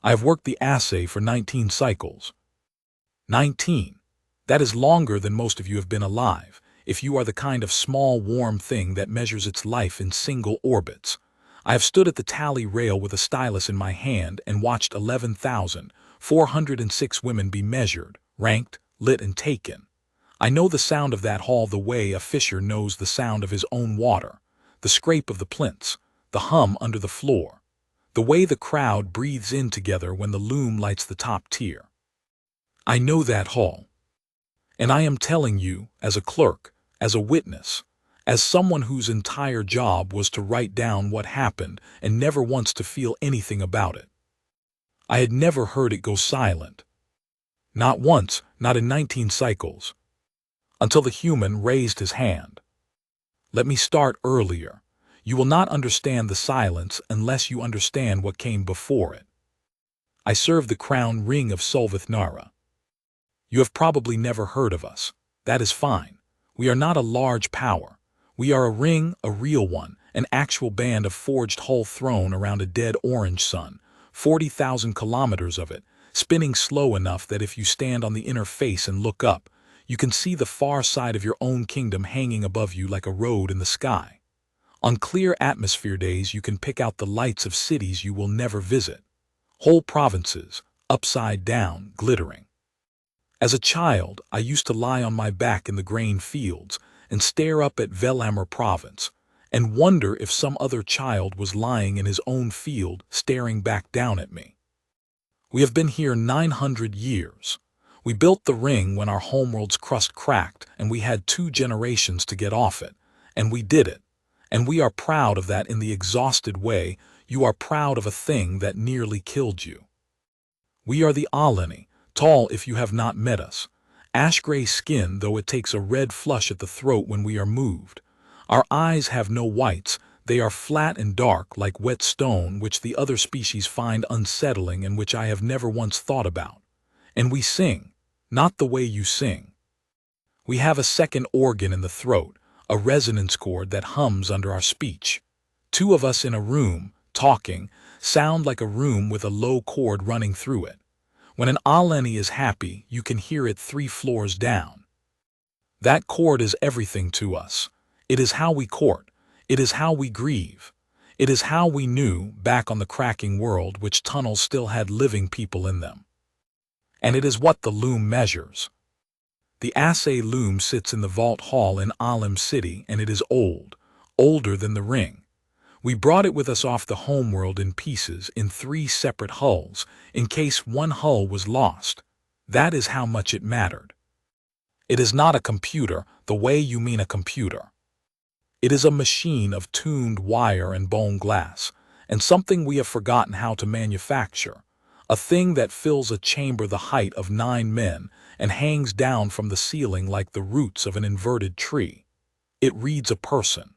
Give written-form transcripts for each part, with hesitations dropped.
I have worked the assay for 19 cycles. 19. That is longer than most of you have been alive, if you are the kind of small, warm thing that measures its life in single orbits. I have stood at the tally rail with a stylus in my hand and watched 11,406 women be measured, ranked, lit, and taken. I know the sound of that hall the way a fisher knows the sound of his own water, the scrape of the plinths, the hum under the floor, the way the crowd breathes in together when the loom lights the top tier. I know that hall. And I am telling you, as a clerk, as a witness, as someone whose entire job was to write down what happened and never once to feel anything about it. I had never heard it go silent. Not once, not in 19 cycles. Until the human raised his hand. Let me start earlier. You will not understand the silence unless you understand what came before it. I serve the crown ring of Solvith Nara. You have probably never heard of us. That is fine. We are not a large power. We are a ring, a real one, an actual band of forged hull thrown around a dead orange sun, 40,000 kilometers of it, spinning slow enough that if you stand on the inner face and look up, you can see the far side of your own kingdom hanging above you like a road in the sky. On clear atmosphere days you can pick out the lights of cities you will never visit. Whole provinces, upside down, glittering. As a child, I used to lie on my back in the grain fields and stare up at Velhammer province and wonder if some other child was lying in his own field staring back down at me. We have been here 900 years. We built the ring when our homeworld's crust cracked and we had 2 generations to get off it, and we did it. And we are proud of that in the exhausted way you are proud of a thing that nearly killed you. We are the Alani, tall if you have not met us, ash-gray skin though it takes a red flush at the throat when we are moved. Our eyes have no whites, they are flat and dark like wet stone which the other species find unsettling and which I have never once thought about. And we sing, not the way you sing. We have a second organ in the throat, a resonance cord that hums under our speech. 2 of us in a room, talking, sound like a room with a low chord running through it. When an Alani is happy, you can hear it 3 floors down. That chord is everything to us. It is how we court. It is how we grieve. It is how we knew, back on the cracking world, which tunnels still had living people in them. And it is what the loom measures. The assay loom sits in the vault hall in Alim City, and it is old, older than the ring. We brought it with us off the homeworld in pieces in 3 separate hulls, in case one hull was lost. That is how much it mattered. It is not a computer, the way you mean a computer. It is a machine of tuned wire and bone glass, and something we have forgotten how to manufacture, a thing that fills a chamber the height of 9 men and hangs down from the ceiling like the roots of an inverted tree. It reads a person.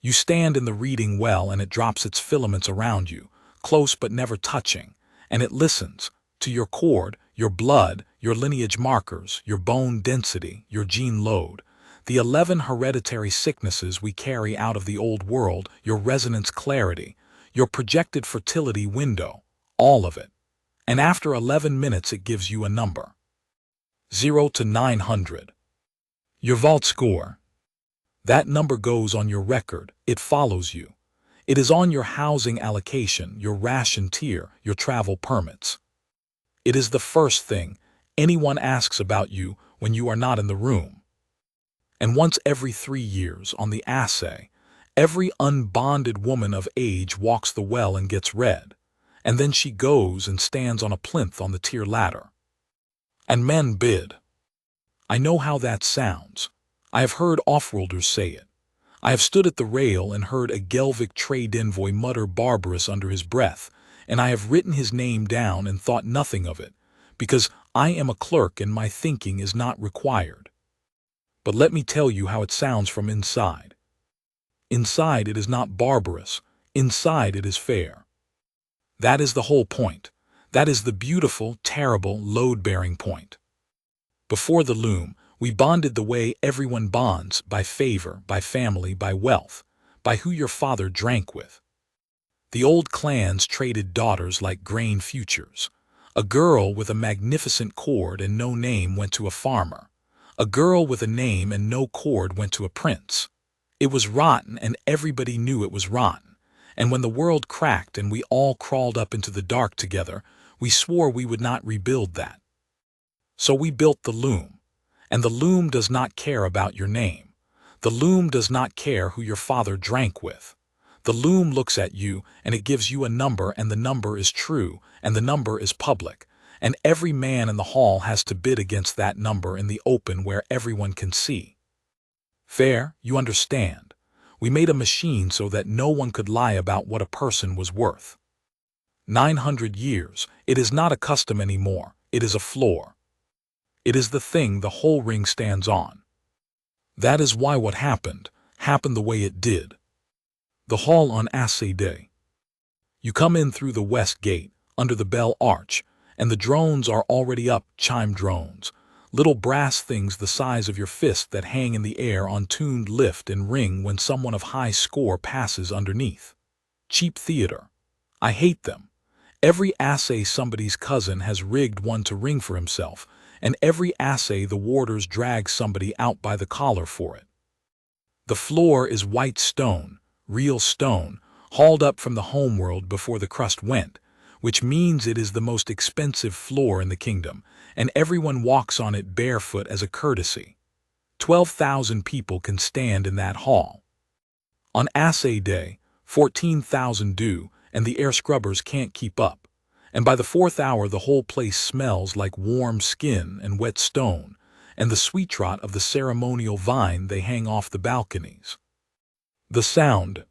You stand in the reading well and it drops its filaments around you, close but never touching, and it listens to your cord, your blood, your lineage markers, your bone density, your gene load, the 11 hereditary sicknesses we carry out of the old world, your resonance clarity, your projected fertility window, all of it. And after 11 minutes it gives you a number. 0 to 900. Your vault score. That number goes on your record, it follows you. It is on your housing allocation, your ration tier, your travel permits. It is the first thing anyone asks about you when you are not in the room. And once every 3 years, on the assay, every unbonded woman of age walks the well and gets read, and then she goes and stands on a plinth on the tier ladder. And men bid. I know how that sounds. I have heard offworlders say it. I have stood at the rail and heard a Gelvik trade envoy mutter barbarous under his breath, and I have written his name down and thought nothing of it, because I am a clerk and my thinking is not required. But let me tell you how it sounds from inside. Inside it is not barbarous, inside it is fair. That is the whole point. That is the beautiful, terrible, load-bearing point. Before the loom, we bonded the way everyone bonds, by favor, by family, by wealth, by who your father drank with. The old clans traded daughters like grain futures. A girl with a magnificent cord and no name went to a farmer. A girl with a name and no cord went to a prince. It was rotten, and everybody knew it was rotten. And when the world cracked and we all crawled up into the dark together, we swore we would not rebuild that. So we built the loom. And the loom does not care about your name. The loom does not care who your father drank with. The loom looks at you, and it gives you a number, and the number is true, and the number is public, and every man in the hall has to bid against that number in the open where everyone can see. Fair, you understand. We made a machine so that no one could lie about what a person was worth. 900 years, it is not a custom anymore, it is a floor. It is the thing the whole ring stands on. That is why what happened the way it did. The hall on Assay Day. You come in through the west gate, under the bell arch, and the drones are already up, chime drones, little brass things the size of your fist that hang in the air on tuned lift and ring when someone of high score passes underneath. Cheap theater. I hate them. Every assay somebody's cousin has rigged one to ring for himself, and every assay the warders drag somebody out by the collar for it. The floor is white stone, real stone, hauled up from the homeworld before the crust went, which means it is the most expensive floor in the kingdom, and everyone walks on it barefoot as a courtesy. 12,000 people can stand in that hall. On Assay Day, 14,000 do, and the air scrubbers can't keep up, and by the 4th hour the whole place smells like warm skin and wet stone, and the sweet trot of the ceremonial vine they hang off the balconies. The sound.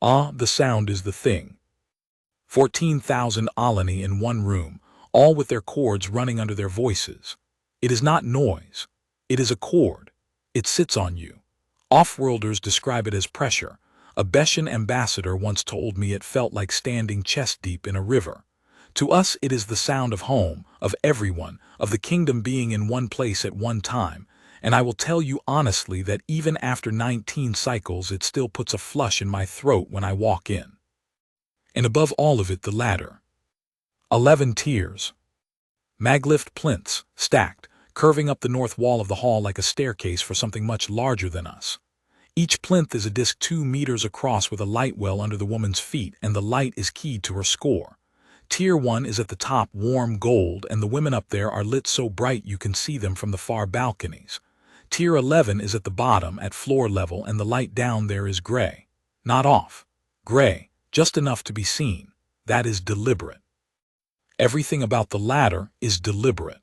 The sound is the thing. 14,000 Alani in one room, all with their cords running under their voices. It is not noise. It is a cord. It sits on you. Off-worlders describe it as pressure. A Beshan ambassador once told me it felt like standing chest-deep in a river. To us it is the sound of home, of everyone, of the kingdom being in one place at one time, and I will tell you honestly that even after 19 cycles it still puts a flush in my throat when I walk in. And above all of it the ladder. 11 tiers. Maglift plinths, stacked, curving up the north wall of the hall like a staircase for something much larger than us. Each plinth is a disc 2 meters across with a light well under the woman's feet, and the light is keyed to her score. Tier 1 is at the top, warm gold, and the women up there are lit so bright you can see them from the far balconies. Tier 11 is at the bottom, at floor level, and the light down there is gray. Not off. Gray, just enough to be seen. That is deliberate. Everything about the ladder is deliberate.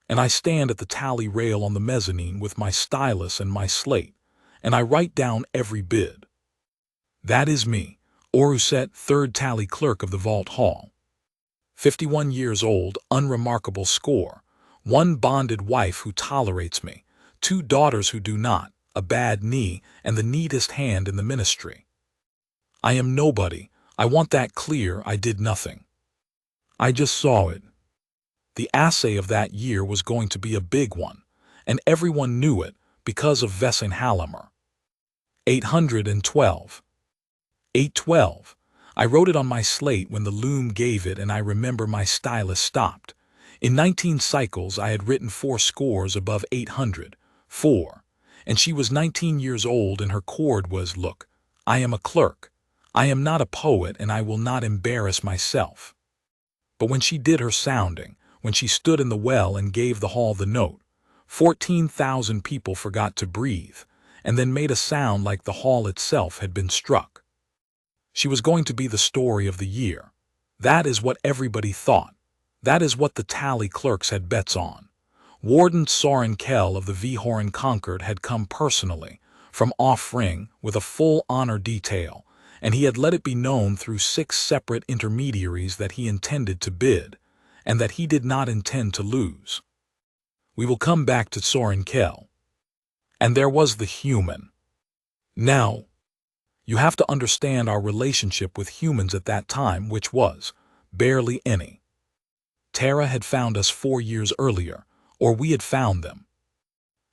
And I stand at the tally rail on the mezzanine with my stylus and my slate, and I write down every bid. That is me, Oruset, third tally clerk of the Vault Hall. 51 years old, unremarkable score, one bonded wife who tolerates me, 2 daughters who do not, a bad knee, and the neatest hand in the ministry. I am nobody. I want that clear. I did nothing. I just saw it. The assay of that year was going to be a big one, and everyone knew it because of Vessenhalamer. 812. 812. I wrote it on my slate when the loom gave it, and I remember my stylus stopped. In 19 cycles I had written 4 scores above 800. 4. And she was 19 years old, and her cord was, look, I am a clerk. I am not a poet, and I will not embarrass myself. But when she did her sounding, when she stood in the well and gave the hall the note, 14,000 people forgot to breathe, and then made a sound like the hall itself had been struck. She was going to be the story of the year. That is what everybody thought. That is what the tally clerks had bets on. Warden Soren Kell of the Vhorin Concord had come personally, from off-ring, with a full honor detail, and he had let it be known through 6 separate intermediaries that he intended to bid, and that he did not intend to lose. We will come back to Soren Kell. And there was the human. Now, you have to understand our relationship with humans at that time, which was barely any. Tara had found us 4 years earlier, or we had found them.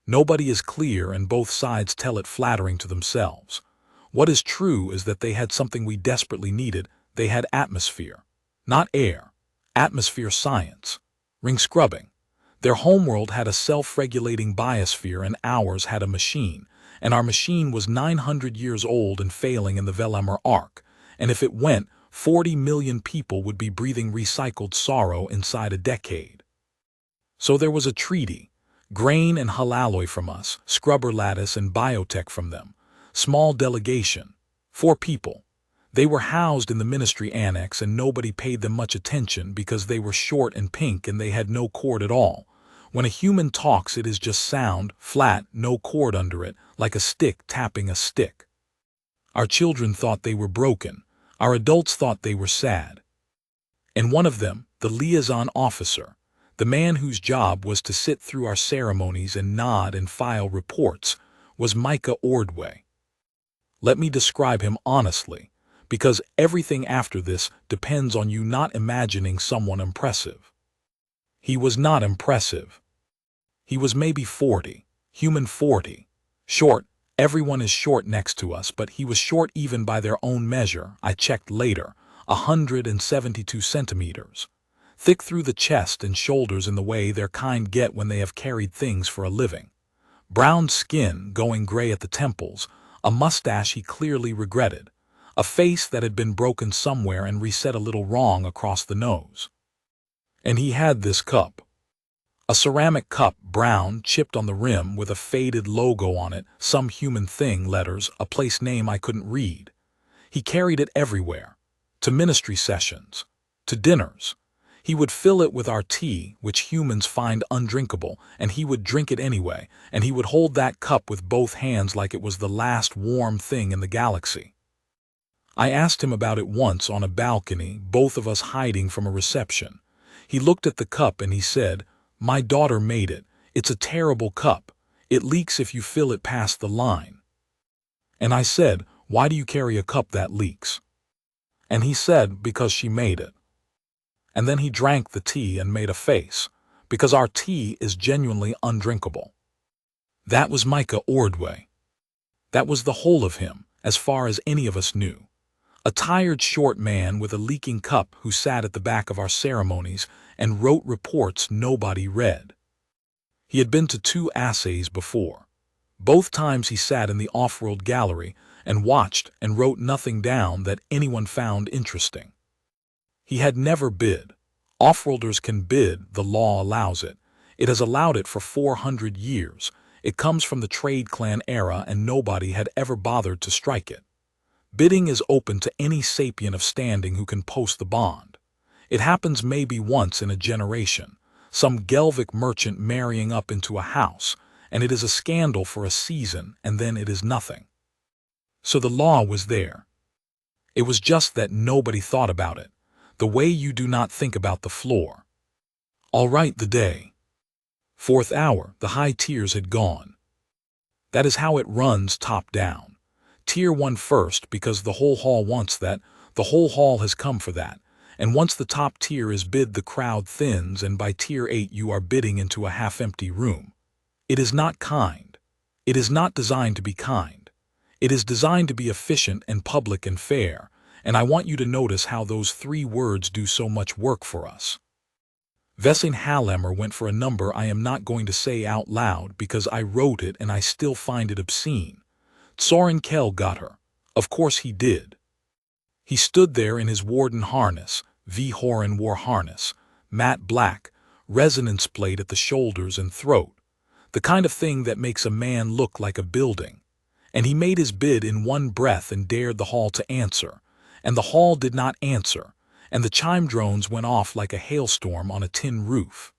Nobody is clear, and both sides tell it flattering to themselves. What is true is that they had something we desperately needed. They had atmosphere. Not air. Atmosphere science. Ring scrubbing. Their homeworld had a self-regulating biosphere and ours had a machine, and our machine was 900 years old and failing in the Velamer arc, and if it went, 40 million people would be breathing recycled sorrow inside a decade. So there was a treaty. Grain and halalloy from us, scrubber lattice and biotech from them. Small delegation. 4 people. They were housed in the ministry annex and nobody paid them much attention because they were short and pink and they had no cord at all. When a human talks, it is just sound, flat, no cord under it, like a stick tapping a stick. Our children thought they were broken. Our adults thought they were sad. And one of them, the liaison officer, the man whose job was to sit through our ceremonies and nod and file reports, was Micah Ordway. Let me describe him honestly, because everything after this depends on you not imagining someone impressive. He was not impressive. He was maybe 40, human 40. Short, everyone is short next to us, but he was short even by their own measure. I checked later, 172 centimeters. Thick through the chest and shoulders in the way their kind get when they have carried things for a living. Brown skin going gray at the temples, a mustache he clearly regretted, a face that had been broken somewhere and reset a little wrong across the nose. And he had this cup. A ceramic cup, brown, chipped on the rim with a faded logo on it, some human thing letters, a place name I couldn't read. He carried it everywhere, to ministry sessions, to dinners. He would fill it with our tea, which humans find undrinkable, and he would drink it anyway, and he would hold that cup with both hands like it was the last warm thing in the galaxy. I asked him about it once on a balcony, both of us hiding from a reception. He looked at the cup and he said, "My daughter made it. It's a terrible cup. It leaks if you fill it past the line." And I said, "Why do you carry a cup that leaks?" And he said, "Because she made it." And then he drank the tea and made a face, because our tea is genuinely undrinkable. That was Micah Ordway. That was the whole of him, as far as any of us knew. A tired short man with a leaking cup who sat at the back of our ceremonies and wrote reports nobody read. He had been to 2 assays before. Both times he sat in the off-world gallery and watched and wrote nothing down that anyone found interesting. He had never bid. Off-worlders can bid, the law allows it. It has allowed it for 400 years. It comes from the trade clan era and nobody had ever bothered to strike it. Bidding is open to any sapient of standing who can post the bond. It happens maybe once in a generation, some Gelvic merchant marrying up into a house, and it is a scandal for a season and then it is nothing. So the law was there. It was just that nobody thought about it, the way you do not think about the floor. All right, the day. 4th hour, the high tiers had gone. That is how it runs top down. Tier 1 first because the whole hall wants that, the whole hall has come for that, and once the top tier is bid the crowd thins and by tier 8 you are bidding into a half-empty room. It is not kind. It is not designed to be kind. It is designed to be efficient and public and fair, and I want you to notice how those 3 words do so much work for us. Vesin Hallemer went for a number I am not going to say out loud because I wrote it and I still find it obscene. Soren Kell got her. Of course he did. He stood there in his warden harness, V. Horan wore harness, matte black, resonance plate at the shoulders and throat, the kind of thing that makes a man look like a building. And he made his bid in one breath and dared the hall to answer, and the hall did not answer, and the chime drones went off like a hailstorm on a tin roof.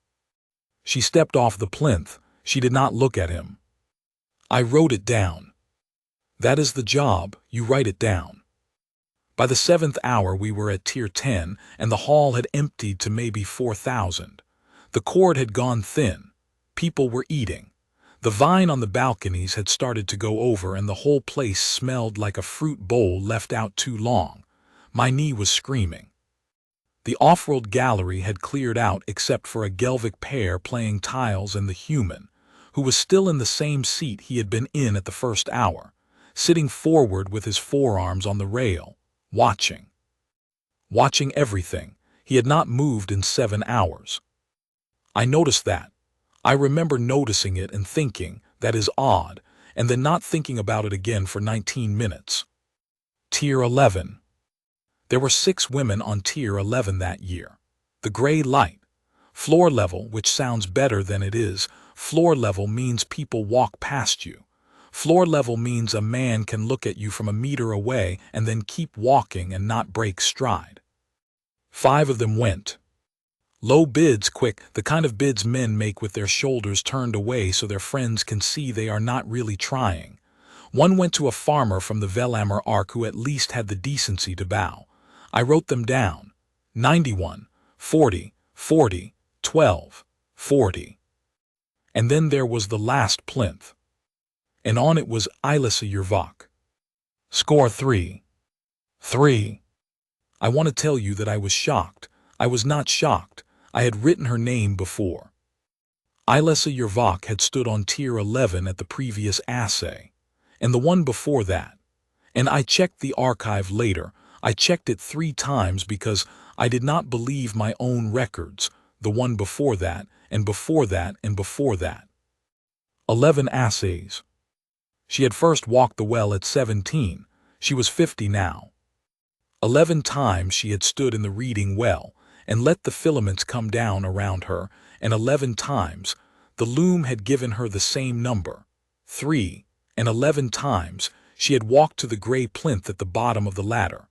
She stepped off the plinth. She did not look at him. I wrote it down. That is the job, you write it down. By the 7th hour we were at tier 10 and the hall had emptied to maybe 4,000. The cord had gone thin. People were eating. The vine on the balconies had started to go over and the whole place smelled like a fruit bowl left out too long. My knee was screaming. The off-world gallery had cleared out except for a Gelvic pair playing tiles and the human, who was still in the same seat he had been in at the 1st hour, sitting forward with his forearms on the rail, watching. Watching everything. He had not moved in 7 hours. I noticed that. I remember noticing it and thinking, that is odd, and then not thinking about it again for 19 minutes. Tier 11. There were 6 women on Tier 11 that year. The gray light. Floor level, which sounds better than it is. Floor level means people walk past you. Floor level means a man can look at you from a meter away and then keep walking and not break stride. 5 of them went. Low bids, quick, the kind of bids men make with their shoulders turned away so their friends can see they are not really trying. One went to a farmer from the Velamer Arc who at least had the decency to bow. I wrote them down. 91, 40, 40, 12, 40. And then there was the last plinth. And on it was Ilissa Yervak. Score 3. 3. I want to tell you that I was shocked. I was not shocked. I had written her name before. Ilissa Yervak had stood on Tier 11 at the previous assay, and the one before that. And I checked the archive later. I checked it 3 times because I did not believe my own records, the one before that, and before that, and before that. 11 assays. She had first walked the well at 17. She was 50 now. 11 times she had stood in the reading well and let the filaments come down around her, and 11 times the loom had given her the same number, 3, and 11 times she had walked to the gray plinth at the bottom of the ladder,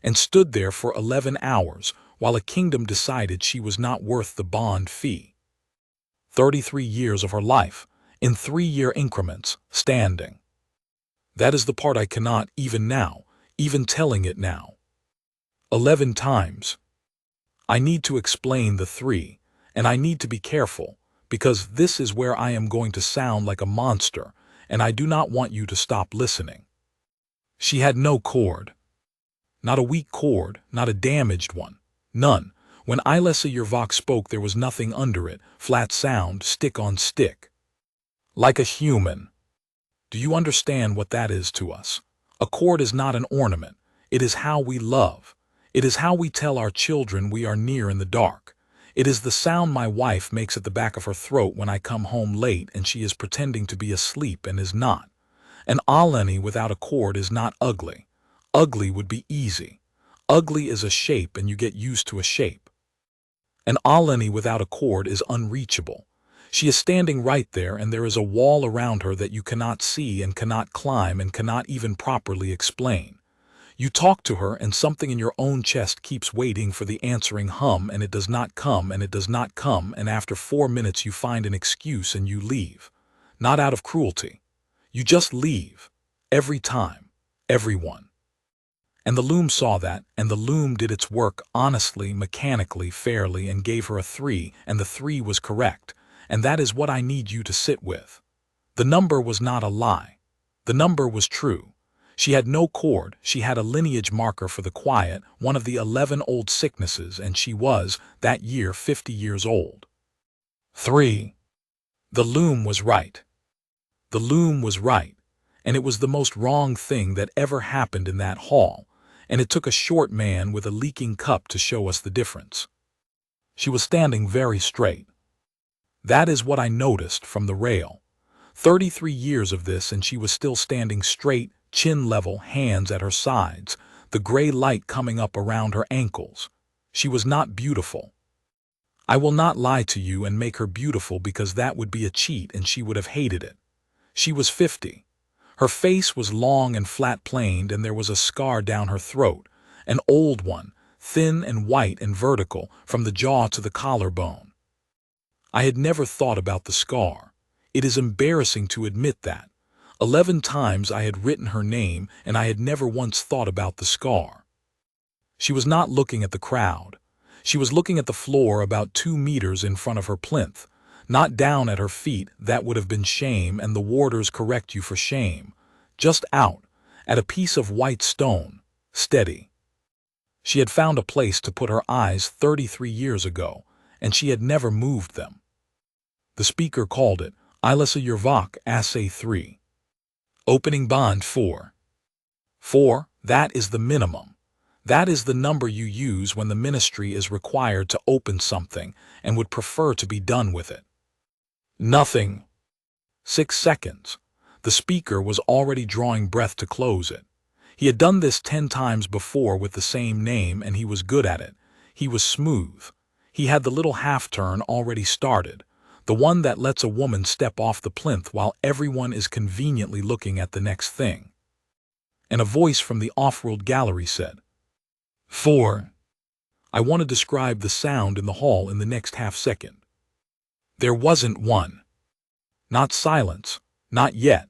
and stood there for 11 hours while a kingdom decided she was not worth the bond fee. 33 years of her life, in 3-year increments, standing. That is the part I cannot, even now, even telling it now. 11 times. I need to explain the 3, and I need to be careful, because this is where I am going to sound like a monster, and I do not want you to stop listening. She had no cord. Not a weak cord, not a damaged one. None. When Ilissa Yervak spoke there was nothing under it, flat sound, stick on stick. Like a human. Do you understand what that is to us? A cord is not an ornament. It is how we love. It is how we tell our children we are near in the dark. It is the sound my wife makes at the back of her throat when I come home late and she is pretending to be asleep and is not. An Aleni without a cord is not ugly. Ugly would be easy. Ugly is a shape and you get used to a shape. An Aleni without a cord is unreachable. She is standing right there and there is a wall around her that you cannot see and cannot climb and cannot even properly explain. You talk to her and something in your own chest keeps waiting for the answering hum and it does not come and it does not come, and after 4 minutes you find an excuse and you leave. Not out of cruelty. You just leave. Every time. Everyone. And the loom saw that, and the loom did its work honestly, mechanically, fairly, and gave her a 3, and the 3 was correct, and that is what I need you to sit with. The number was not a lie. The number was true. She had no cord, she had a lineage marker for the quiet, one of the 11 old sicknesses, and she was, that year, 50 years old. 3. The loom was right. The loom was right, and it was the most wrong thing that ever happened in that hall, and it took a short man with a leaking cup to show us the difference. She was standing very straight. That is what I noticed from the rail. 33 years of this and she was still standing straight, chin level, hands at her sides, the gray light coming up around her ankles. She was not beautiful. I will not lie to you and make her beautiful because that would be a cheat and she would have hated it. She was 50. Her face was long and flat-planed and there was a scar down her throat, an old one, thin and white and vertical, from the jaw to the collarbone. I had never thought about the scar. It is embarrassing to admit that. 11 times I had written her name and I had never once thought about the scar. She was not looking at the crowd. She was looking at the floor about 2 meters in front of her plinth. Not down at her feet, that would have been shame, and the warders correct you for shame. Just out, at a piece of white stone, steady. She had found a place to put her eyes 33 years ago, and she had never moved them. The speaker called it, Ilissa Yervak, Assay 3. Opening Bond 4. 4. That is the minimum. That is the number you use when the ministry is required to open something and would prefer to be done with it. Nothing. 6 seconds. The speaker was already drawing breath to close it. He had done this 10 times before with the same name, and he was good at it. He was smooth. He had the little half-turn already started, the one that lets a woman step off the plinth while everyone is conveniently looking at the next thing. And a voice from the off-world gallery said, 4. I want to describe the sound in the hall in the next half-second. There wasn't one. Not silence. Not yet.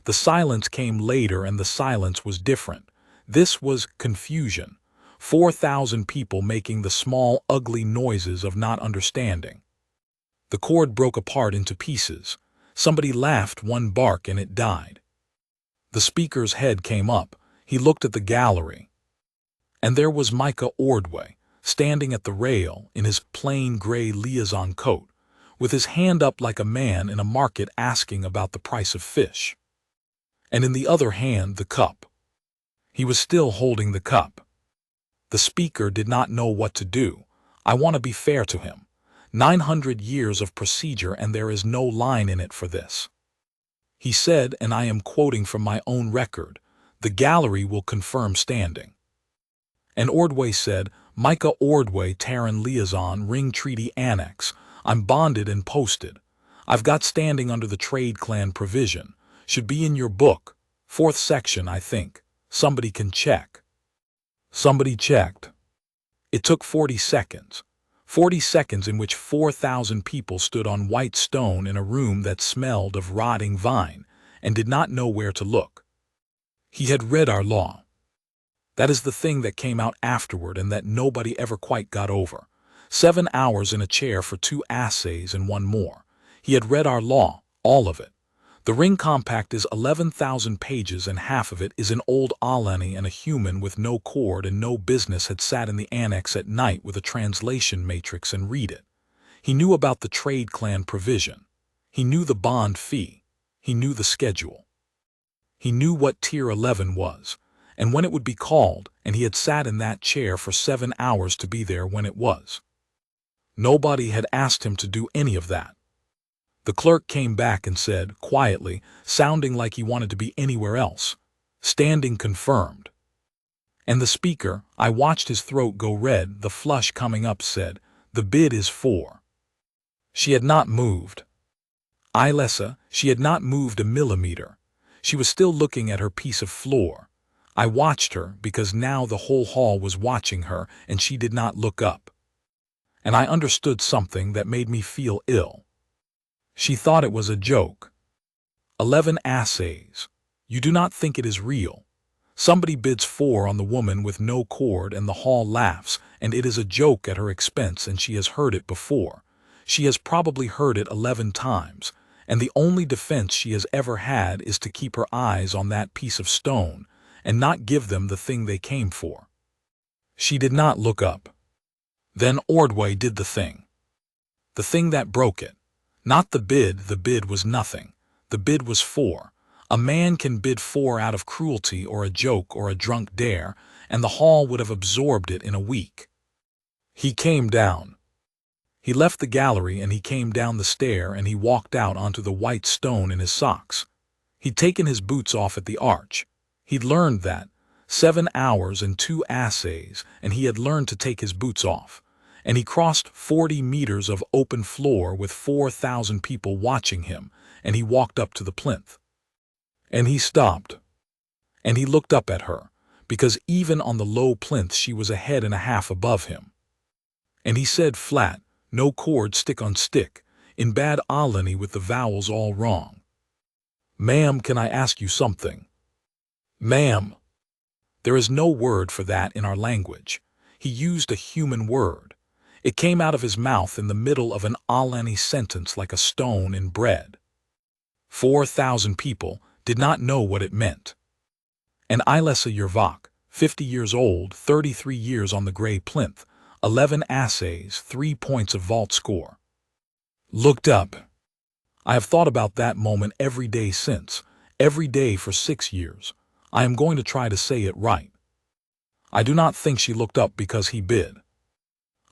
The silence came later, and the silence was different. This was confusion. 4,000 people making the small, ugly noises of not understanding. The cord broke apart into pieces. Somebody laughed one bark and it died. The speaker's head came up. He looked at the gallery. And there was Micah Ordway, standing at the rail in his plain gray liaison coat, with his hand up like a man in a market asking about the price of fish. And in the other hand the cup. He was still holding the cup. The speaker did not know what to do. I want to be fair to him. 900 years of procedure, and there is no line in it for this. He said, and I am quoting from my own record, the gallery will confirm standing. And Ordway said, Micah Ordway, Terran Liaison, Ring Treaty Annex. I'm bonded and posted. I've got standing under the Trade Clan provision. Should be in your book. 4th section, I think. Somebody can check. Somebody checked. It took 40 seconds. 40 seconds in which 4,000 people stood on white stone in a room that smelled of rotting vine and did not know where to look. He had read our law. That is the thing that came out afterward and that nobody ever quite got over. 7 hours in a chair for 2 assays and 1 more. He had read our law, all of it. The Ring Compact is 11,000 pages, and half of it is in old Alani, and a human with no cord and no business had sat in the annex at night with a translation matrix and read it. He knew about the Trade Clan provision. He knew the bond fee. He knew the schedule. He knew what Tier 11 was, and when it would be called, and he had sat in that chair for 7 hours to be there when it was. Nobody had asked him to do any of that. The clerk came back and said, quietly, sounding like he wanted to be anywhere else, standing confirmed. And the speaker, I watched his throat go red, the flush coming up, said, the bid is 4. She had not moved. Ilessa, she had not moved a millimeter. She was still looking at her piece of floor. I watched her because now the whole hall was watching her, and she did not look up. And I understood something that made me feel ill. She thought it was a joke. 11 assays. You do not think it is real. Somebody bids 4 on the woman with no cord, and the hall laughs, and it is a joke at her expense, and she has heard it before. She has probably heard it 11 times, and the only defense she has ever had is to keep her eyes on that piece of stone and not give them the thing they came for. She did not look up. Then Ordway did the thing that broke it. Not the bid was nothing. The bid was 4. A man can bid 4 out of cruelty or a joke or a drunk dare, and the hall would have absorbed it in a week. He came down. He left the gallery and he came down the stair and he walked out onto the white stone in his socks. He'd taken his boots off at the arch. He'd learned that. 7 hours and 2 assays, and he had learned to take his boots off. And he crossed 40 meters of open floor with 4,000 people watching him, and he walked up to the plinth. And he stopped. And he looked up at her, because even on the low plinth she was a head and a half above him. And he said flat, no cord, stick on stick, in bad Alani with the vowels all wrong. Ma'am, can I ask you something? Ma'am. There is no word for that in our language. He used a human word. It came out of his mouth in the middle of an Alani sentence like a stone in bread. 4,000 people did not know what it meant. And Ilessa Yervak, 50 years old, 33 years on the gray plinth, 11 assays, 3 points of vault score. Looked up. I have thought about that moment every day since, every day for 6 years. I am going to try to say it right. I do not think she looked up because he bid.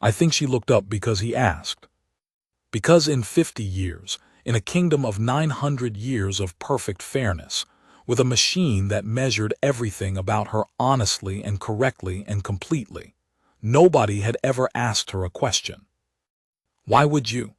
I think she looked up because he asked. Because in 50 years, in a kingdom of 900 years of perfect fairness, with a machine that measured everything about her honestly and correctly and completely, nobody had ever asked her a question. Why would you?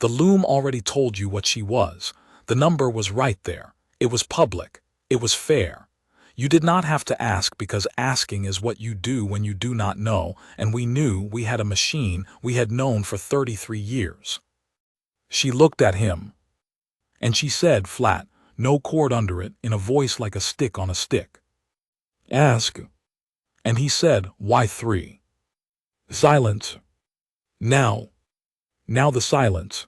The loom already told you what she was. The number was right there. It was public. It was fair. You did not have to ask because asking is what you do when you do not know, and we knew we had a machine we had known for 33 years. She looked at him, and she said flat, no cord under it, in a voice like a stick on a stick. Ask. And he said, why 3? Silence. Now the silence.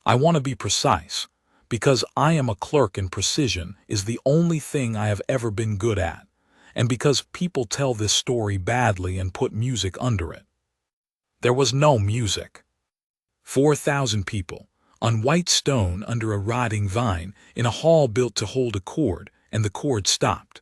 I want to be precise, because I am a clerk and precision is the only thing I have ever been good at, and because people tell this story badly and put music under it. There was no music. 4,000 people, on white stone under a rotting vine, in a hall built to hold a cord, and the cord stopped.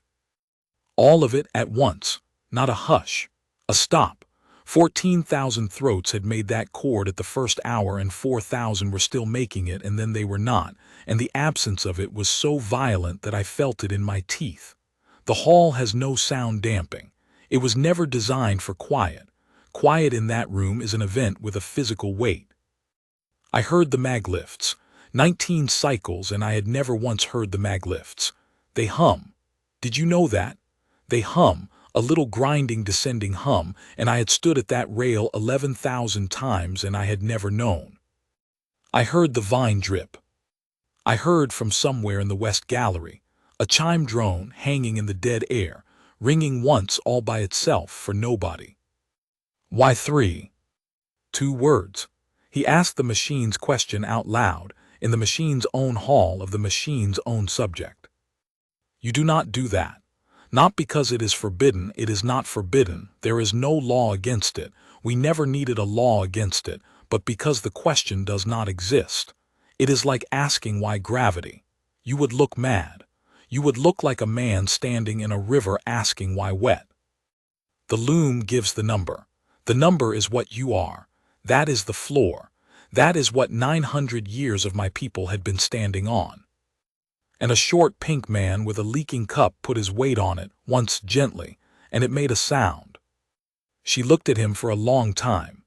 All of it at once, not a hush, a stop. 14,000 throats had made that chord at the first hour and 4,000 were still making it and then they were not, and the absence of it was so violent that I felt it in my teeth. The hall has no sound damping. It was never designed for quiet. Quiet in that room is an event with a physical weight. I heard the maglifts. 19 cycles, and I had never once heard the maglifts. They hum. Did you know that? They hum. A little grinding descending hum, and I had stood at that rail 11,000 times and I had never known. I heard the vine drip. I heard from somewhere in the West Gallery, a chime drone hanging in the dead air, ringing once all by itself for nobody. Why 3? 2 words. He asked the machine's question out loud, in the machine's own hall of the machine's own subject. You do not do that. Not because it is forbidden, it is not forbidden, there is no law against it, we never needed a law against it, but because the question does not exist. It is like asking why gravity. You would look mad. You would look like a man standing in a river asking why wet. The loom gives the number. The number is what you are. That is the floor. That is what 900 years of my people had been standing on. And a short pink man with a leaking cup put his weight on it, once gently, and it made a sound. She looked at him for a long time.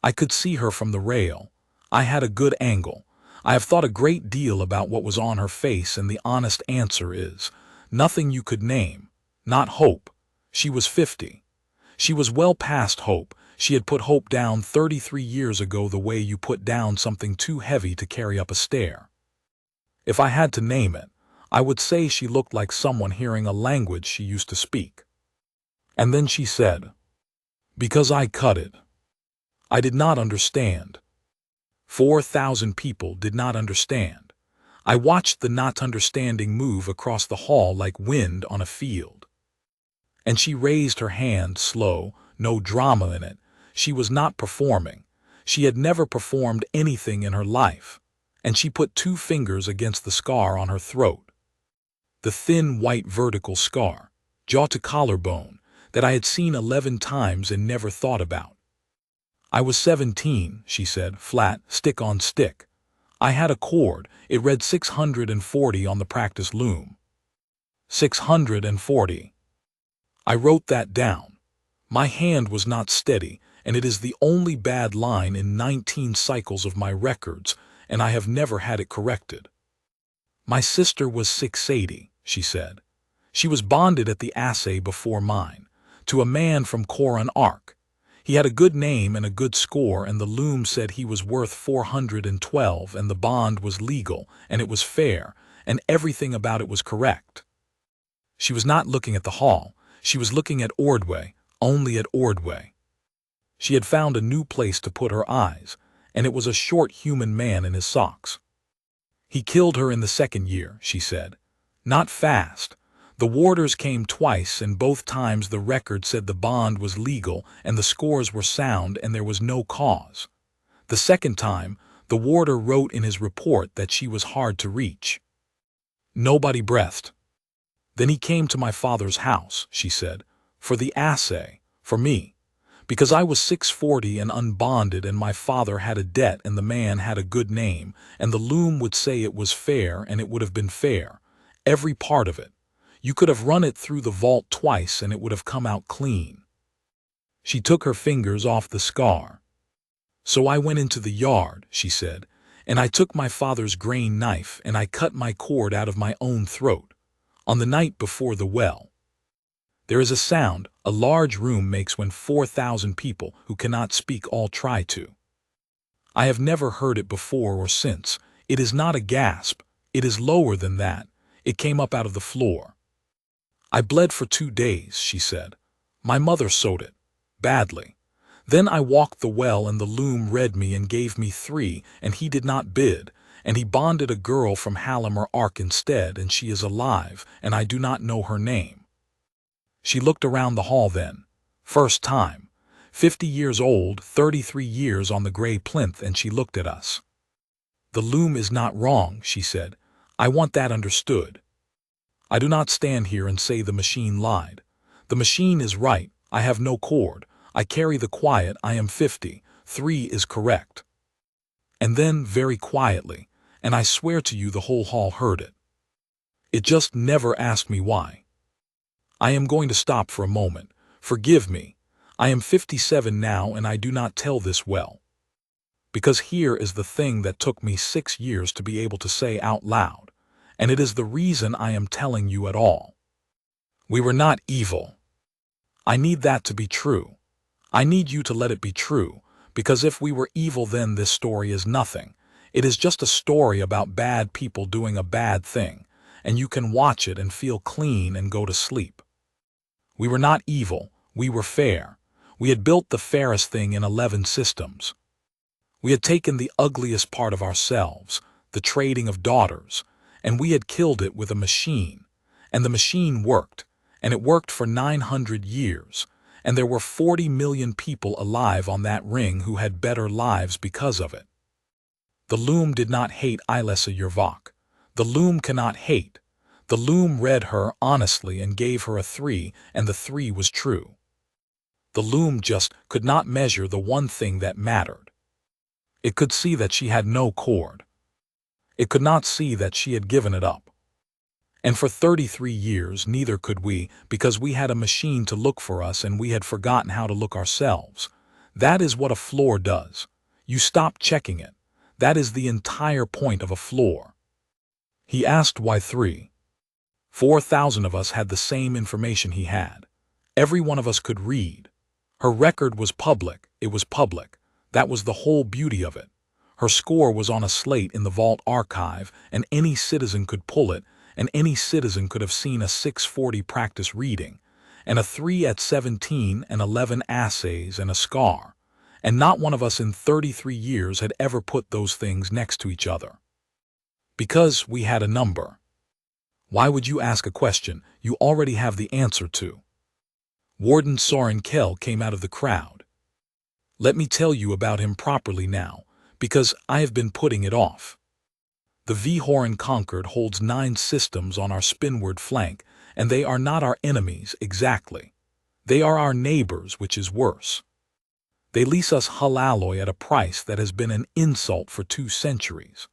I could see her from the rail. I had a good angle. I have thought a great deal about what was on her face, and the honest answer is, nothing you could name. Not hope. She was 50. She was well past hope. She had put hope down 33 years ago the way you put down something too heavy to carry up a stair. If I had to name it, I would say she looked like someone hearing a language she used to speak. And then she said, because I cut it. I did not understand. 4,000 people did not understand. I watched the not understanding move across the hall like wind on a field. And she raised her hand slow, no drama in it. She was not performing. She had never performed anything in her life. And she put 2 fingers against the scar on her throat. The thin white vertical scar, jaw to collarbone, that I had seen 11 times and never thought about. I was 17, she said, flat, stick on stick. I had a cord. It read 640 on the practice loom. 640. I wrote that down. My hand was not steady, and it is the only bad line in 19 cycles of my records, and I have never had it corrected. My sister was 680, she said. She was bonded at the assay before mine, to a man from Coron Arc. He had a good name and a good score, and the loom said he was worth 412, and the bond was legal, and it was fair, and everything about it was correct. She was not looking at the hall. She was looking at Ordway, only at Ordway. She had found a new place to put her eyes, and it was a short human man in his socks. He killed her in the 2nd year, she said. Not fast. The warders came twice, and both times the record said the bond was legal and the scores were sound and there was no cause. The 2nd time, the warder wrote in his report that she was hard to reach. Nobody breathed. Then he came to my father's house, she said, for the assay, for me. Because I was 640 and unbonded, and my father had a debt, and the man had a good name, and the loom would say it was fair, and it would have been fair. Every part of it. You could have run it through the vault twice and it would have come out clean. She took her fingers off the scar. So I went into the yard, she said, and I took my father's grain knife and I cut my cord out of my own throat, on the night before the well. There is a sound a large room makes when 4,000 people who cannot speak all try to. I have never heard it before or since. It is not a gasp, it is lower than that. It came up out of the floor. I bled for 2 days, she said. My mother sewed it. Badly. Then I walked the well and the loom read me and gave me 3, and he did not bid, and he bonded a girl from Hallam or Ark instead, and she is alive, and I do not know her name. She looked around the hall then. First time. 50 years old, 33 years on the gray plinth, and she looked at us. The loom is not wrong, she said. I want that understood. I do not stand here and say the machine lied. The machine is right. I have no cord. I carry the quiet. I am 50. 3 is correct. And then, very quietly, and I swear to you the whole hall heard it. It just never asked me why. I am going to stop for a moment. Forgive me. I am 57 now and I do not tell this well. Because here is the thing that took me 6 years to be able to say out loud. And it is the reason I am telling you at all. We were not evil. I need that to be true. I need you to let it be true, because if we were evil then this story is nothing. It is just a story about bad people doing a bad thing, and you can watch it and feel clean and go to sleep. We were not evil, we were fair. We had built the fairest thing in 11 systems. We had taken the ugliest part of ourselves, the trading of daughters, and we had killed it with a machine. And the machine worked, and it worked for 900 years, and there were 40 million people alive on that ring who had better lives because of it. The loom did not hate Ilessa Yervak. The loom cannot hate. The loom read her honestly and gave her a 3, and the 3 was true. The loom just could not measure the one thing that mattered. It could see that she had no cord. It could not see that she had given it up. And for 33 years neither could we, because we had a machine to look for us and we had forgotten how to look ourselves. That is what a floor does. You stop checking it. That is the entire point of a floor. He asked why 3. 4,000 of us had the same information he had. Every one of us could read. Her record was public. It was public. That was the whole beauty of it. Her score was on a slate in the vault archive, and any citizen could pull it, and any citizen could have seen a 640 practice reading, and a 3 at 17 and 11 assays and a scar. And not one of us in 33 years had ever put those things next to each other. Because we had a number. Why would you ask a question you already have the answer to? Warden Soren Kell came out of the crowd. Let me tell you about him properly now, because I have been putting it off. The Vhorin Conquered holds 9 systems on our spinward flank, and they are not our enemies exactly. They are our neighbors, which is worse. They lease us hull alloy at a price that has been an insult for 2 centuries.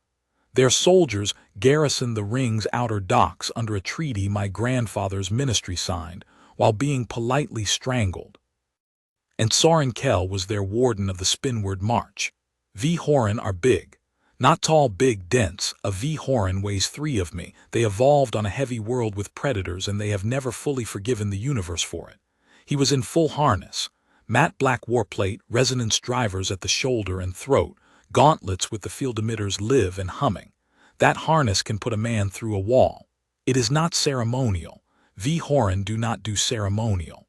Their soldiers garrison the ring's outer docks under a treaty my grandfather's ministry signed, while being politely strangled. And Soren Kell was their warden of the Spinward March. Vhorin are big. Not tall, big, dense. A Vhorin weighs 3 of me. They evolved on a heavy world with predators, and they have never fully forgiven the universe for it. He was in full harness. Matte black warplate, resonance drivers at the shoulder and throat, gauntlets with the field emitters live and humming. That harness can put a man through a wall. It is not ceremonial. Vhorin do not do ceremonial.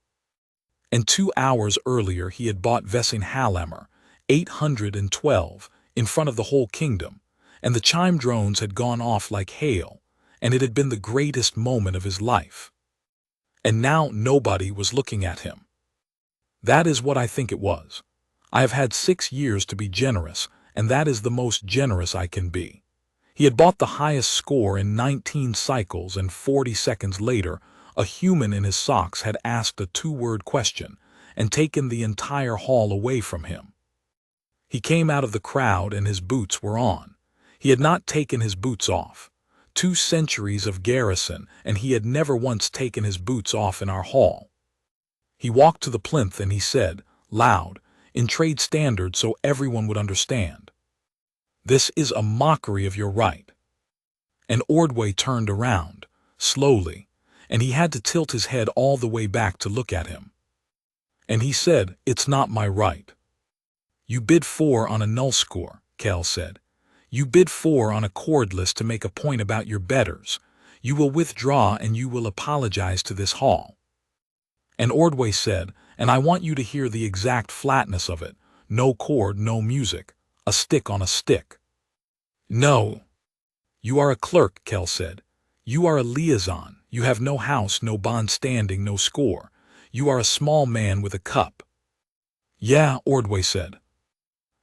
And 2 hours earlier he had bought Vesing Hallammer, 812, in front of the whole kingdom, and the chime drones had gone off like hail, and it had been the greatest moment of his life. And now nobody was looking at him. That is what I think it was. I have had 6 years to be generous, and that is the most generous I can be. He had bought the highest score in 19 cycles, and 40 seconds later, a human in his socks had asked a two-word question and taken the entire hall away from him. He came out of the crowd and his boots were on. He had not taken his boots off. 2 centuries of garrison, and he had never once taken his boots off in our hall. He walked to the plinth and he said, loud, in trade standards so everyone would understand, "This is a mockery of your right." And Ordway turned around, slowly, and he had to tilt his head all the way back to look at him. And he said, "It's not my right." "You bid 4 on a null score," Kell said. "You bid 4 on a cordless to make a point about your betters. You will withdraw and you will apologize to this hall." And Ordway said, "And I want you to hear the exact flatness of it. No chord, no music. A stick on a stick." "No." "You are a clerk," Kell said. "You are a liaison. You have no house, no bond standing, no score. You are a small man with a cup." "Yeah," Ordway said.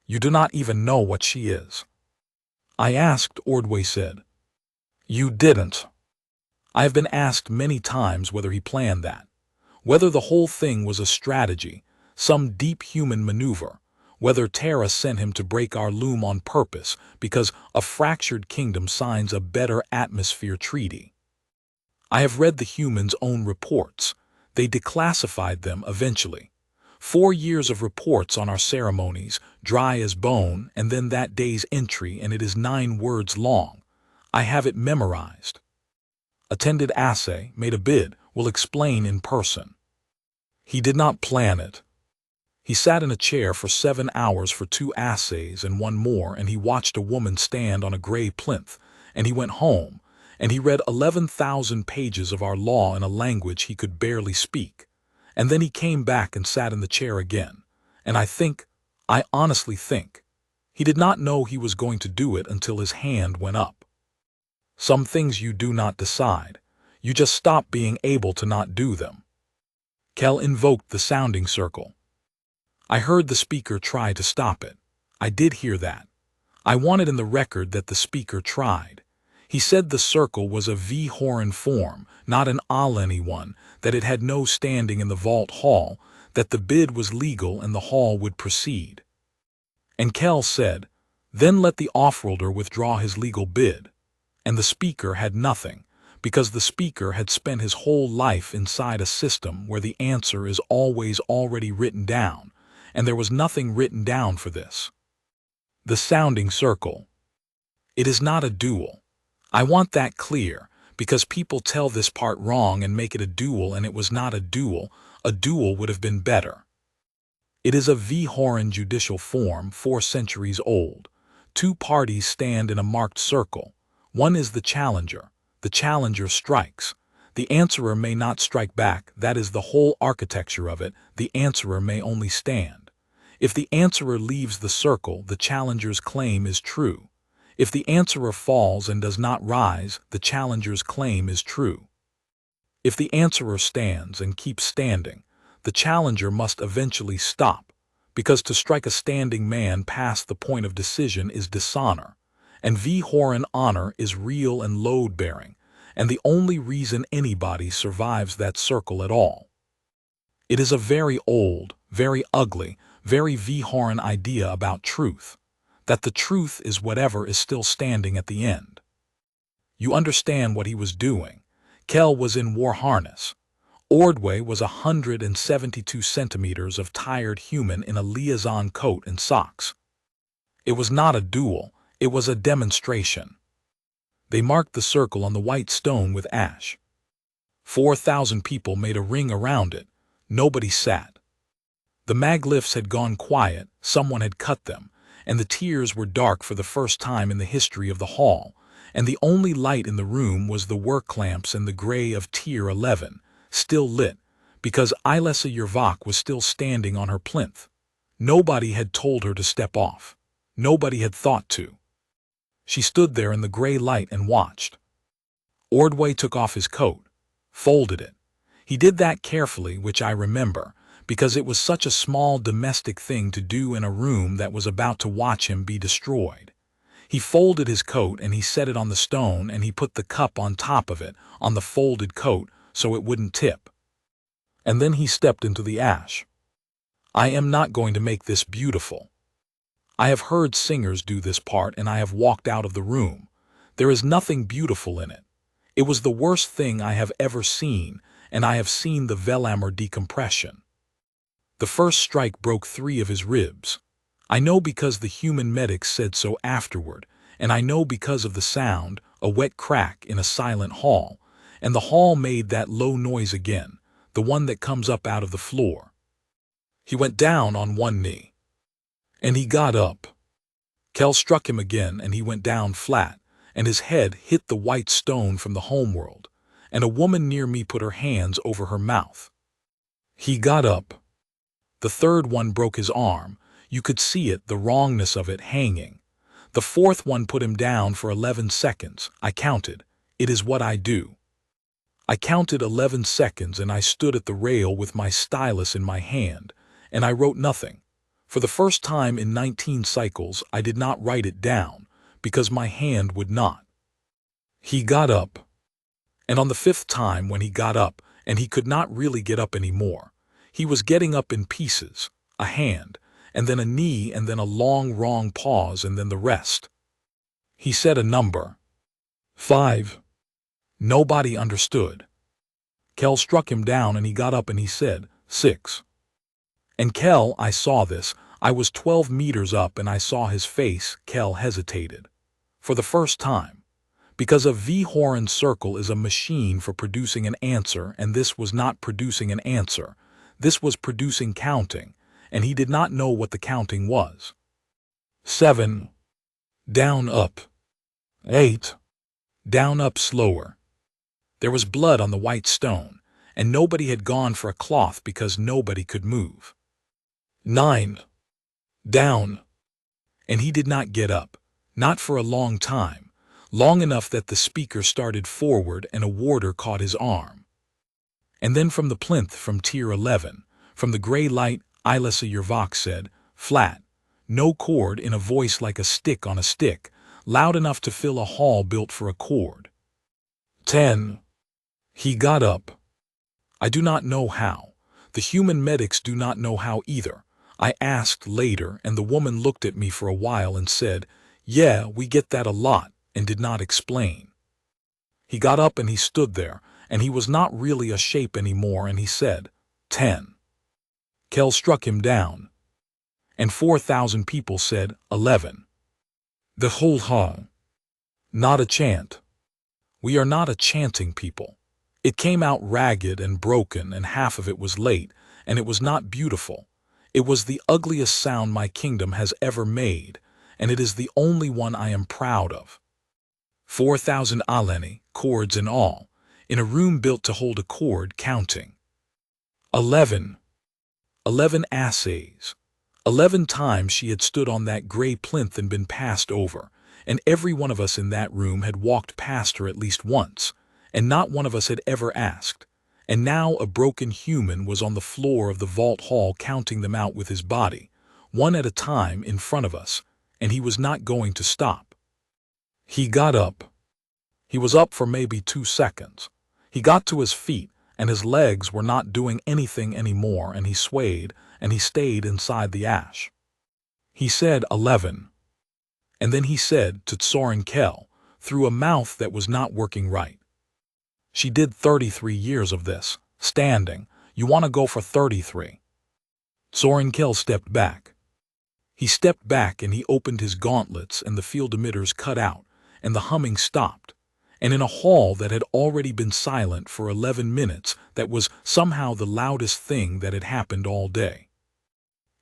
"You do not even know what she is." "I asked," Ordway said. "You didn't." "I have been asked many times whether he planned that. Whether the whole thing was a strategy, some deep human maneuver, whether Terra sent him to break our loom on purpose because a fractured kingdom signs a better atmosphere treaty. I have read the humans' own reports. They declassified them eventually. 4 years of reports on our ceremonies, dry as bone, and then that day's entry, and it is 9 words long. I have it memorized. Attended assay, made a bid, will explain in person. He did not plan it. He sat in a chair for 7 hours for 2 assays and 1 more, and he watched a woman stand on a gray plinth, and he went home, and he read 11,000 pages of our law in a language he could barely speak, and then he came back and sat in the chair again, and I honestly think, he did not know he was going to do it until his hand went up. Some things you do not decide. You just stop being able to not do them. Kell invoked the sounding circle. I heard the speaker try to stop it. I did hear that. I wanted in the record that the speaker tried. He said the circle was a V-Horan form, not an Aleni one, that it had no standing in the vault hall, that the bid was legal and the hall would proceed. And Kell said, "Then let the offworlder withdraw his legal bid." And the speaker had nothing, because the speaker had spent his whole life inside a system where the answer is always already written down, and there was nothing written down for this. The sounding circle. It is not a duel. I want that clear, because people tell this part wrong and make it a duel, and it was not a duel. A duel would have been better. It is a V-Horan judicial form 4 centuries old. 2 parties stand in a marked circle. One is the challenger. The challenger strikes. The answerer may not strike back. That is the whole architecture of it. The answerer may only stand. If the answerer leaves the circle, the challenger's claim is true. If the answerer falls and does not rise, the challenger's claim is true. If the answerer stands and keeps standing, the challenger must eventually stop, because to strike a standing man past the point of decision is dishonor, and V-Horan honor is real and load-bearing, and the only reason anybody survives that circle at all. It is a very old, very ugly, very V-Horan idea about truth, that the truth is whatever is still standing at the end. You understand what he was doing. Kell was in war harness. Ordway was 172 centimeters of tired human in a liaison coat and socks. It was not a duel, it was a demonstration. They marked the circle on the white stone with ash. 4,000 people made a ring around it. Nobody sat. The maglifts had gone quiet, someone had cut them, and the tiers were dark for the first time in the history of the hall, and the only light in the room was the work lamps and the gray of tier 11, still lit, because Ilessa Yervak was still standing on her plinth. Nobody had told her to step off. Nobody had thought to. She stood there in the gray light and watched. Ordway took off his coat, folded it. He did that carefully, which I remember, because it was such a small domestic thing to do in a room that was about to watch him be destroyed. He folded his coat and he set it on the stone and he put the cup on top of it, on the folded coat, so it wouldn't tip. And then he stepped into the ash. I am not going to make this beautiful. I have heard singers do this part and I have walked out of the room. There is nothing beautiful in it. It was the worst thing I have ever seen, and I have seen the Vellamur decompression. The first strike broke 3 of his ribs. I know because the human medics said so afterward, and I know because of the sound, a wet crack in a silent hall, and the hall made that low noise again, the one that comes up out of the floor. He went down on one knee. And he got up. Kell struck him again and he went down flat, and his head hit the white stone from the homeworld, and a woman near me put her hands over her mouth. He got up. The third one broke his arm. You could see it, the wrongness of it, hanging. The fourth one put him down for 11 seconds. I counted. It is what I do. I counted 11 seconds and I stood at the rail with my stylus in my hand, and I wrote nothing. For the first time in 19 cycles, I did not write it down, because my hand would not. He got up. And on the 5th time when he got up, and he could not really get up anymore, he was getting up in pieces, a hand, and then a knee, and then a long, wrong pause, and then the rest. He said a number. 5. Nobody understood. Kell struck him down and he got up and he said, 6. And Kell, I saw this. I was 12 meters up and I saw his face. Kell hesitated. For the first time. Because a V-Horan circle is a machine for producing an answer, and this was not producing an answer. This was producing counting, and he did not know what the counting was. 7. Down, up. 8. Down, up, slower. There was blood on the white stone, and nobody had gone for a cloth because nobody could move. 9. Down. And he did not get up, not for a long time, long enough that the speaker started forward and a warder caught his arm. And then from the plinth, from tier 11, from the gray light, Ilessa Yervak said, flat, no chord, in a voice like a stick on a stick, loud enough to fill a hall built for a chord. 10. He got up. I do not know how. The human medics do not know how either. I asked later, and the woman looked at me for a while and said, yeah, we get that a lot, and did not explain. He got up and he stood there, and he was not really a shape anymore, and he said, 10. Kell struck him down. And 4,000 people said, 11. The whole hall. Not a chant. We are not a chanting people. It came out ragged and broken, and half of it was late, and it was not beautiful. It was the ugliest sound my kingdom has ever made, and it is the only one I am proud of. 4,000 aleni, chords and all, in a room built to hold a chord, counting. 11. 11 assays. 11 times she had stood on that gray plinth and been passed over, and every one of us in that room had walked past her at least once, and not one of us had ever asked. And now a broken human was on the floor of the vault hall counting them out with his body, one at a time in front of us, and he was not going to stop. He got up. He was up for maybe 2 seconds. He got to his feet, and his legs were not doing anything anymore, and he swayed, and he stayed inside the ash. He said 11. And then he said to Tsorin Kell, through a mouth that was not working right. She did 33 years of this, standing. You want to go for 33. Tsorin Kell stepped back. He stepped back and he opened his gauntlets and the field emitters cut out and the humming stopped. And in a hall that had already been silent for 11 minutes, that was somehow the loudest thing that had happened all day.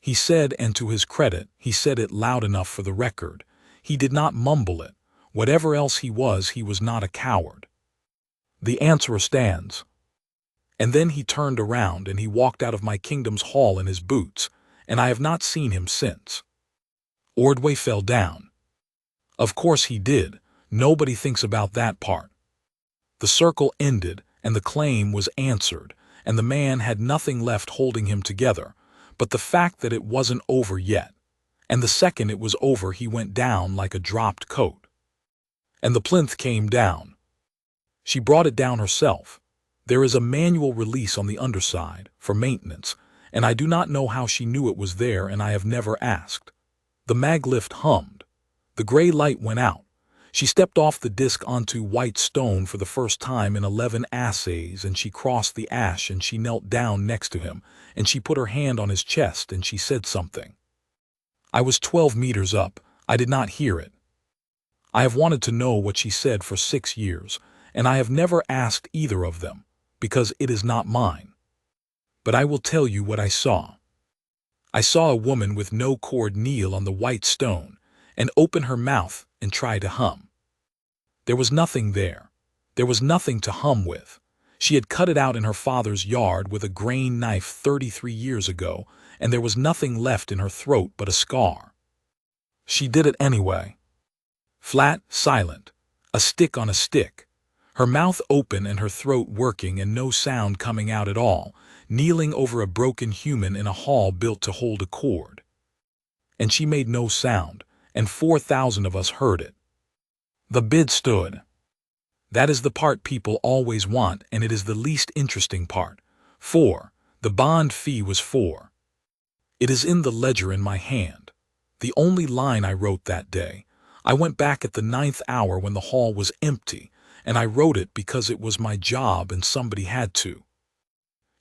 He said, and to his credit, he said it loud enough for the record. He did not mumble it. Whatever else he was not a coward. The answer stands. And then he turned around and he walked out of my kingdom's hall in his boots, and I have not seen him since. Ordway fell down. Of course he did. Nobody thinks about that part. The circle ended, and the claim was answered, and the man had nothing left holding him together, but the fact that it wasn't over yet. And the second it was over he went down like a dropped coat. And the plinth came down. She brought it down herself. There is a manual release on the underside, for maintenance, and I do not know how she knew it was there, and I have never asked. The maglift hummed. The gray light went out. She stepped off the disc onto white stone for the first time in 11 assays, and she crossed the ash, and she knelt down next to him, and she put her hand on his chest, and she said something. I was 12 meters up. I did not hear it. I have wanted to know what she said for 6 years, and I have never asked either of them, because it is not mine. But I will tell you what I saw. I saw a woman with no cord kneel on the white stone, and open her mouth and try to hum. There was nothing there. There was nothing to hum with. She had cut it out in her father's yard with a grain knife 33 years ago, and there was nothing left in her throat but a scar. She did it anyway. Flat, silent, a stick on a stick, her mouth open and her throat working and no sound coming out at all, kneeling over a broken human in a hall built to hold a cord. And she made no sound, and 4,000 of us heard it. The bid stood. That is the part people always want, and it is the least interesting part. 4. The bond fee was 4. It is in the ledger in my hand. The only line I wrote that day. I went back at the 9th hour when the hall was empty, and I wrote it because it was my job and somebody had to.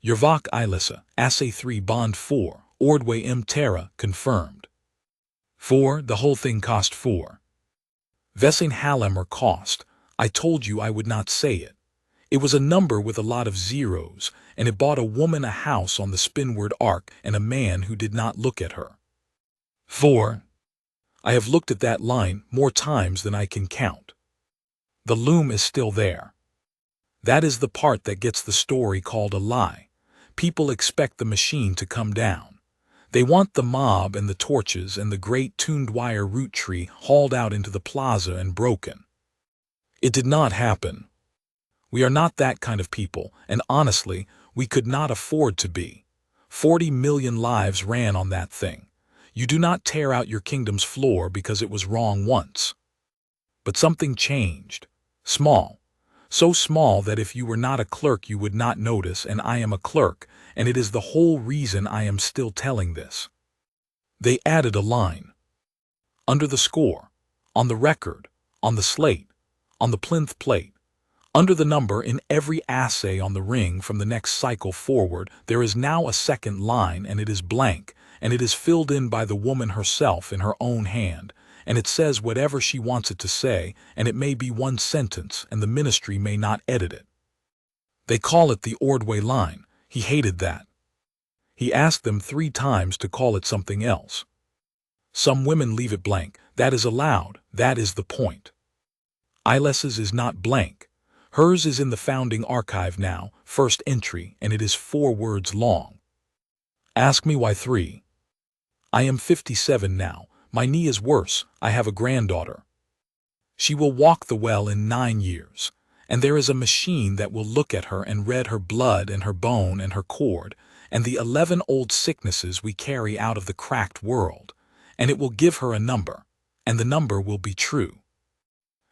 Yervak Ilissa, Assay 3 Bond 4, Ordway M. Terra, confirmed. 4. The whole thing cost 4. Vesing Hallemer cost. I told you I would not say it. It was a number with a lot of zeros, and it bought a woman a house on the Spinward Arc and a man who did not look at her. 4. I have looked at that line more times than I can count. The loom is still there. That is the part that gets the story called a lie. People expect the machine to come down. They want the mob and the torches and the great tuned wire root tree hauled out into the plaza and broken. It did not happen. We are not that kind of people, and honestly, we could not afford to be. 40 million lives ran on that thing. You do not tear out your kingdom's floor because it was wrong once. But something changed. Small. So small that if you were not a clerk you would not notice, and I am a clerk, and it is the whole reason I am still telling this. They added a line. Under the score, on the record, on the slate, on the plinth plate, under the number in every assay on the ring from the next cycle forward, there is now a second line, and it is blank, and it is filled in by the woman herself in her own hand, and it says whatever she wants it to say, and it may be one sentence, and the ministry may not edit it. They call it the Ordway line. He hated that. He asked them 3 times to call it something else. Some women leave it blank. That is allowed. That is the point. Ilessa's is not blank. Hers is in the founding archive now, first entry, and it is 4 words long. Ask me why 3. I am 57 now. My knee is worse. I have a granddaughter. She will walk the well in 9 years, and there is a machine that will look at her and read her blood and her bone and her cord, and the 11 old sicknesses we carry out of the cracked world, and it will give her a number, and the number will be true.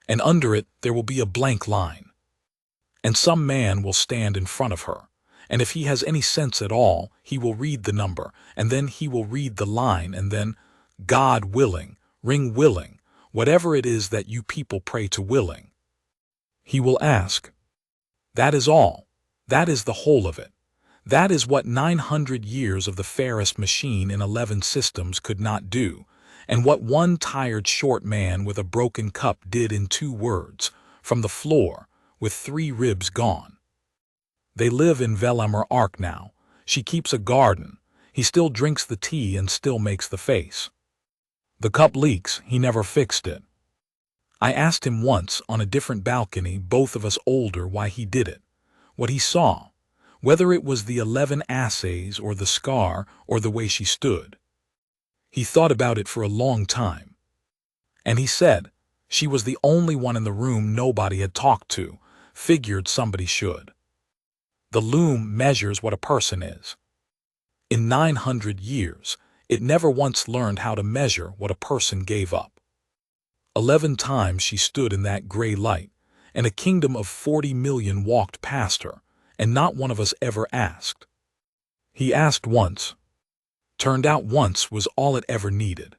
And under it there will be a blank line. And some man will stand in front of her, and if he has any sense at all, he will read the number, and then he will read the line, and then, God willing, ring willing, whatever it is that you people pray to willing. He will ask. That is all. That is the whole of it. That is what 900 years of the fairest machine in 11 systems could not do, and what one tired short man with a broken cup did in 2 words, from the floor, with 3 ribs gone. They live in Vellemer Arc now. She keeps a garden. He still drinks the tea and still makes the face. The cup leaks. He never fixed it. I asked him once on a different balcony, both of us older, why he did it, what he saw, whether it was the 11 assays or the scar or the way she stood. He thought about it for a long time. And he said, she was the only one in the room nobody had talked to, figured somebody should. The loom measures what a person is. In 900 years, It never once learned how to measure what a person gave up. 11 times she stood in that gray light, and a kingdom of 40 million walked past her, and not one of us ever asked. He asked once. Turned out once was all it ever needed.